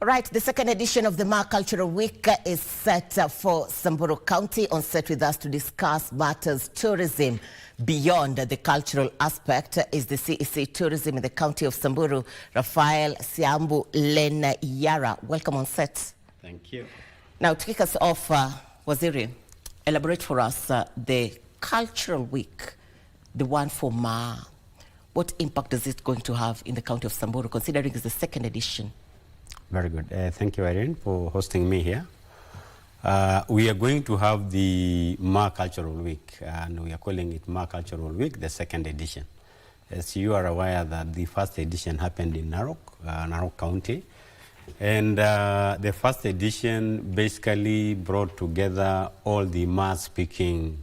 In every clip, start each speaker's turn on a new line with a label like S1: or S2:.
S1: Right, the second edition of the Maa Cultural Week is set for Samburu County. On set with us to discuss matters tourism beyond the cultural aspect is the CEC Tourism in the County of Samburu, Raphael Siambu Lenaiyarra. Welcome on set.
S2: Thank you.
S1: Now, to kick us off, Waziri, elaborate for us the Cultural Week, the one for Maa. What impact is it going to have in the County of Samburu, considering it's the second edition?
S2: Very good. Thank you, Irene, for hosting me here. We are going to have the Maa Cultural Week, and we are calling it Maa Cultural Week, the second edition. As you are aware that the first edition happened in Narok County, and the first edition basically brought together all the Maa-speaking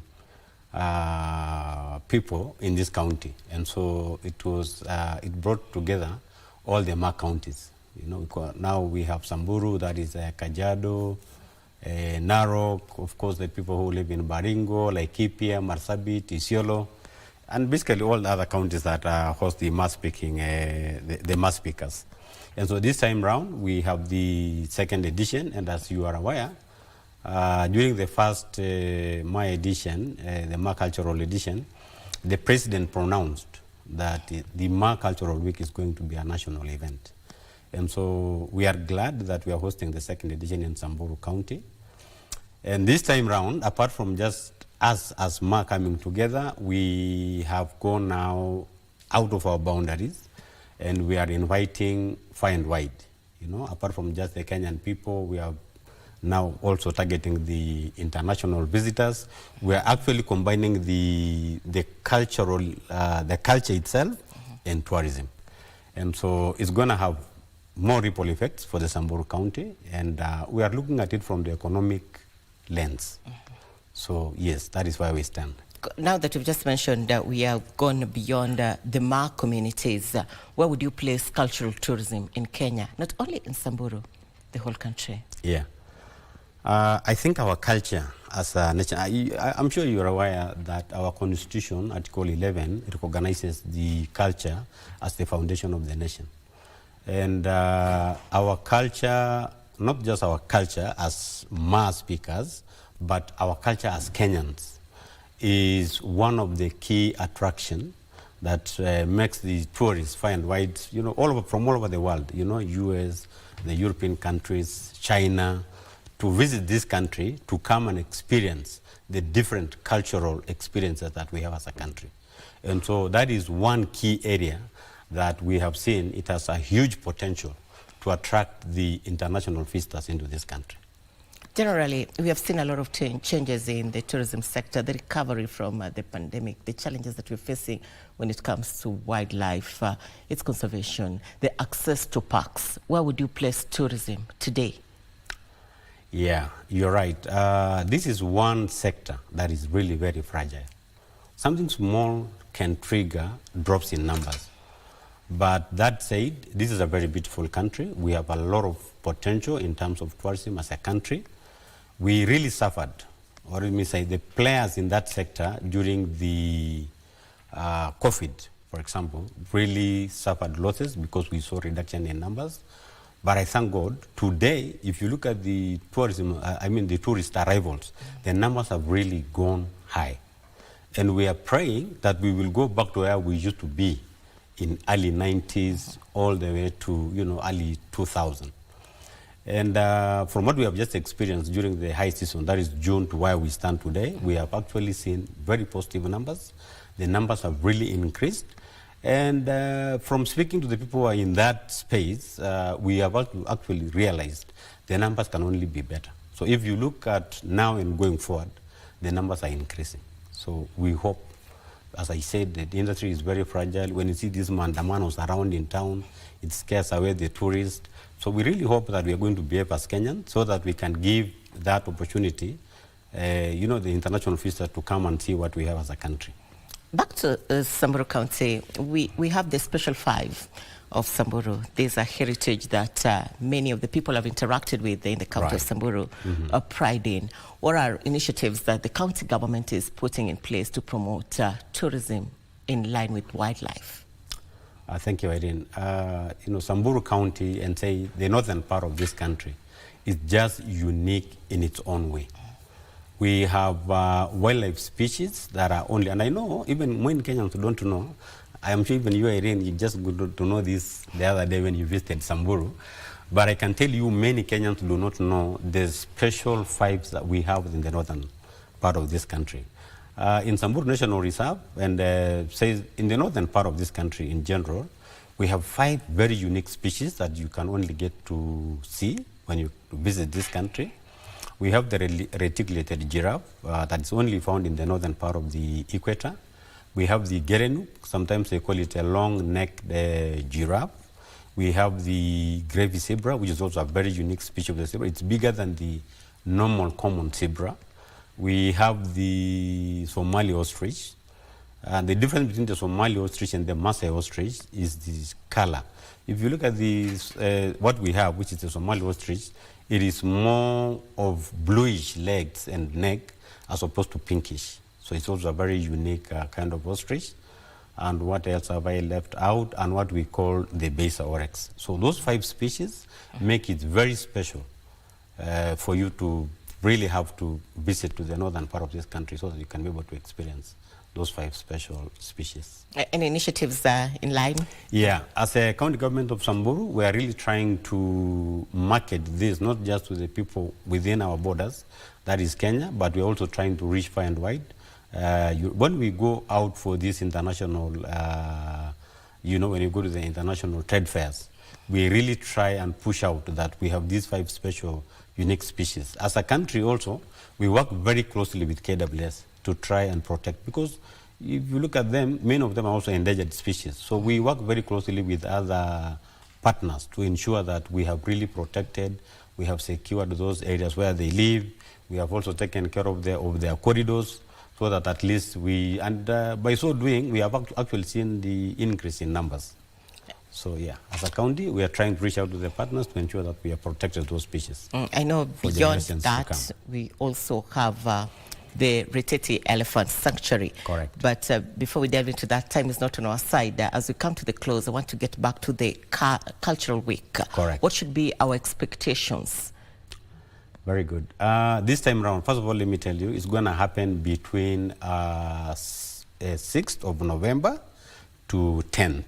S2: people in this county, and so it brought together all the Maa counties. You know, now we have Samburu, that is Kajiado, Narok, of course the people who live in Baringo, Laikipia, Marsabit, Isiolo, and basically all the other counties that host the Maa speaking, the Maa speakers. And so this time round we have the second edition, and as you are aware, during the first Maa edition, the Maa Cultural Edition, the President pronounced that the Maa Cultural Week is going to be a national event. And so we are glad that we are hosting the second edition in Samburu County. And this time round, apart from just us as Maa coming together, we have gone now out of our boundaries, and we are inviting far and wide. You know, apart from just the Kenyan people, we are now also targeting the international visitors. We are actually combining the culture itself and tourism. And so it's going to have more ripple effects for the Samburu County, and we are looking at it from the economic lens. So yes, that is why we stand.
S1: Now that you've just mentioned that we have gone beyond the Maa communities, where would you place cultural tourism in Kenya, not only in Samburu, the whole country?
S2: Yeah, I think our culture as a nation, I'm sure you're aware that our Constitution, Article 11, recognizes the culture as the foundation of the nation. And our culture, not just our culture as Maa speakers, but our culture as Kenyans, is one of the key attractions that makes the tourists far and wide, you know, from all over the world, you know, US, the European countries, China, to visit this country, to come and experience the different cultural experiences that we have as a country. And so that is one key area that we have seen. It has a huge potential to attract the international visitors into this country.
S1: Generally, we have seen a lot of changes in the tourism sector, the recovery from the pandemic, the challenges that we're facing when it comes to wildlife, its conservation, the access to parks. Where would you place tourism today?
S2: Yeah, you're right. This is one sector that is really very fragile. Something small can trigger drops in numbers. But that said, this is a very beautiful country. We have a lot of potential in terms of tourism as a country. We really suffered, or let me say, the players in that sector during the COVID, for example, really suffered losses because we saw reduction in numbers. But I thank God, today, if you look at the tourism, the tourist arrivals, the numbers have really gone high. And we are praying that we will go back to where we used to be in early 90s all the way to, you know, early 2000. And from what we have just experienced during the high season, that is June to where we stand today, we have actually seen very positive numbers. The numbers have really increased. And from speaking to the people who are in that space, we have actually realized the numbers can only be better. So if you look at now and going forward, the numbers are increasing. So we hope, as I said, the industry is very fragile. When you see these mandamanos around in town, it scares away the tourists. So we really hope that we are going to behave as Kenyans so that we can give that opportunity, you know, the international visitors to come and see what we have as a country.
S1: Back to Samburu County, we have the Special 5 of Samburu. There's a heritage that many of the people have interacted with in the county of Samburu, pride in. What are initiatives that the county government is putting in place to promote tourism in line with wildlife?
S2: Thank you, Irene. Samburu County and say the northern part of this country is just unique in its own way. We have wildlife species that are only, and I know even when Kenyans don't know, I am sure even you, Irene, you just got to know this the other day when you visited Samburu. But I can tell you many Kenyans do not know the special vibes that we have in the northern part of this country. In Samburu National Reserve, and says in the northern part of this country in general, we have 5 very unique species that you can only get to see when you visit this country. We have the reticulated giraffe that is only found in the northern part of the equator. We have the gerenuk, sometimes they call it a long-necked giraffe. We have the gravy zebra, which is also a very unique species of the zebra. It's bigger than the normal common zebra. We have the Somali ostrich. And the difference between the Somali ostrich and the Maasai ostrich is the color. If you look at what we have, which is the Somali ostrich, it is more of bluish legs and neck as opposed to pinkish. So it's also a very unique kind of ostrich. And what else have I left out? And what we call the Besa oryx. So those 5 species make it very special for you to really have to visit to the northern part of this country so that you can be able to experience those 5 special species.
S1: Any initiatives in line?
S2: Yeah, as a county government of Samburu, we are really trying to market this, not just to the people within our borders, that is Kenya, but we're also trying to reach far and wide. When we go out for this international, when you go to the international trade fairs, we really try and push out that we have these 5 special unique species. As a country also, we work very closely with KWS to try and protect, because if you look at them, many of them are also endangered species. So we work very closely with other partners to ensure that we have really protected, we have secured those areas where they live, we have also taken care of their corridors, so that at least by so doing, we have actually seen the increase in numbers. So yeah, as a county, we are trying to reach out to the partners to ensure that we have protected those species.
S1: I know beyond that, we also have the Retete Elephant Sanctuary.
S2: Correct.
S1: But before we delve into that, time is not on our side. As we come to the close, I want to get back to the Cultural Week.
S2: Correct.
S1: What should be our expectations?
S2: Very good. This time around, first of all, let me tell you, it's going to happen between 6th of November to 10th.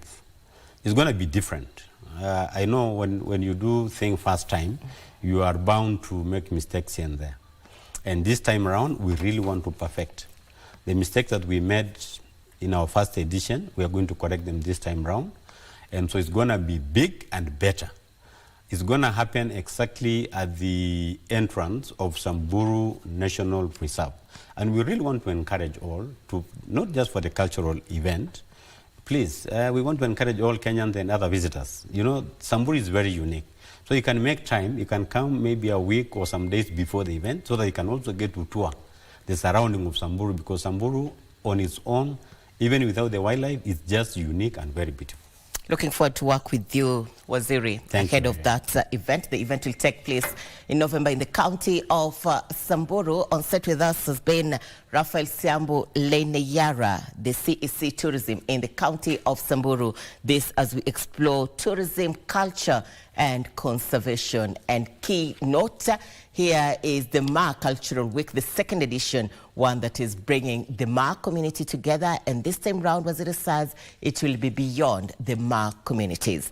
S2: It's going to be different. I know when you do things first time, you are bound to make mistakes here and there. And this time around, we really want to perfect. The mistakes that we made in our first edition, we are going to correct them this time around. And so it's going to be big and better. It's going to happen exactly at the entrance of Samburu National Reserve. And we really want to encourage all to, not just for the cultural event, please, we want to encourage all Kenyans and other visitors. You know, Samburu is very unique. So you can make time, you can come maybe a week or some days before the event so that you can also get to tour the surrounding of Samburu, because Samburu on its own, even without the wildlife, is just unique and very beautiful.
S1: Looking forward to work with you, Waziri, ahead of that event. The event will take place in November in the county of Samburu. On set with us has been Raphael Siambu Lenaiyarra, the CEC Tourism in the county of Samburu. This as we explore tourism, culture and conservation. And key note, here is the Maa Cultural Week, the 2nd edition, one that is bringing the Maa community together. And this time round, Waziri says, it will be beyond the Maa communities.